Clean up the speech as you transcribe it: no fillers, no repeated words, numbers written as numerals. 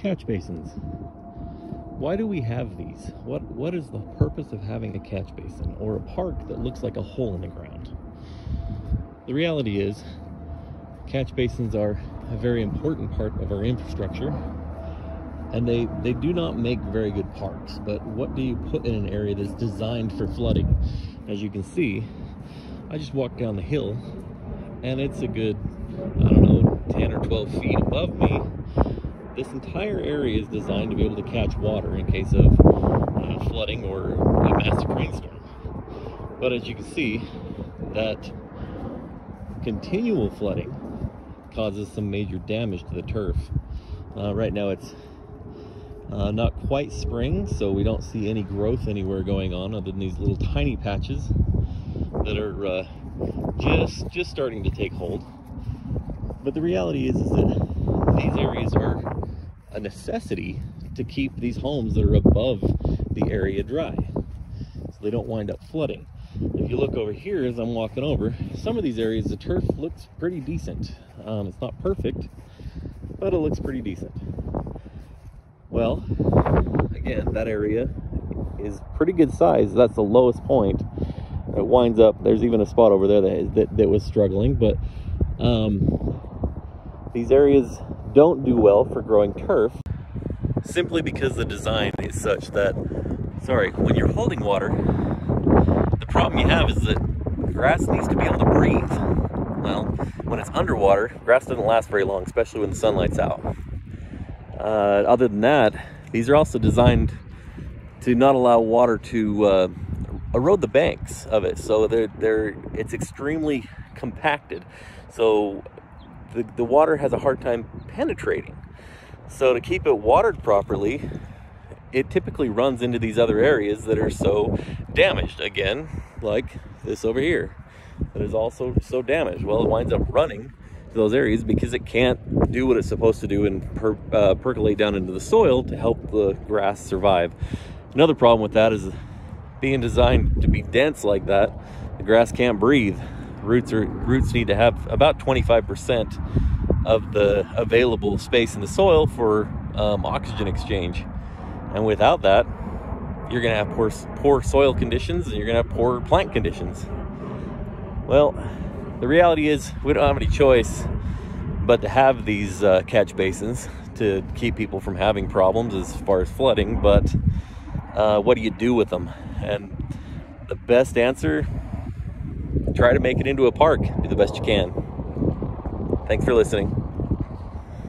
Catch basins. Why do we have these? What is the purpose of having a catch basin or a park that looks like a hole in the ground? The reality is, catch basins are a very important part of our infrastructure, and they do not make very good parks. But what do you put in an area that's designed for flooding? As you can see, I just walked down the hill, and it's a good, I don't know, 10 or 12 feet above me. This entire area is designed to be able to catch water in case of flooding or a massive rainstorm. But as you can see, that continual flooding causes some major damage to the turf. Right now it's not quite spring, so we don't see any growth anywhere going on other than these little tiny patches that are just starting to take hold. But the reality is that these areas are a necessity to keep these homes that are above the area dry, so they don't wind up flooding. If you look over here as I'm walking over, some of these areas, the turf looks pretty decent. It's not perfect, but it looks pretty decent. Well, again, that area is pretty good size. That's the lowest point. It winds up, there's even a spot over there that was struggling, but these areas don't do well for growing turf simply because the design is such that, when you're holding water, the problem you have is that grass needs to be able to breathe. Well, when it's underwater, grass doesn't last very long, especially when the sunlight's out. Other than that, these are also designed to not allow water to erode the banks of it, so it's extremely compacted. So the water has a hard time penetrating. So to keep it watered properly, it typically runs into these other areas that are so damaged. Again, like this over here, that is also so damaged. Well, it winds up running to those areas because it can't do what it's supposed to do and percolate down into the soil to help the grass survive. Another problem with that is being designed to be dense like that, the grass can't breathe. Roots need to have about 25% of the available space in the soil for oxygen exchange. And without that, you're going to have poor soil conditions, and you're going to have poor plant conditions. Well, the reality is we don't have any choice but to have these catch basins to keep people from having problems as far as flooding. But what do you do with them? And the best answer, try to make it into a park. Do the best you can. Thanks for listening.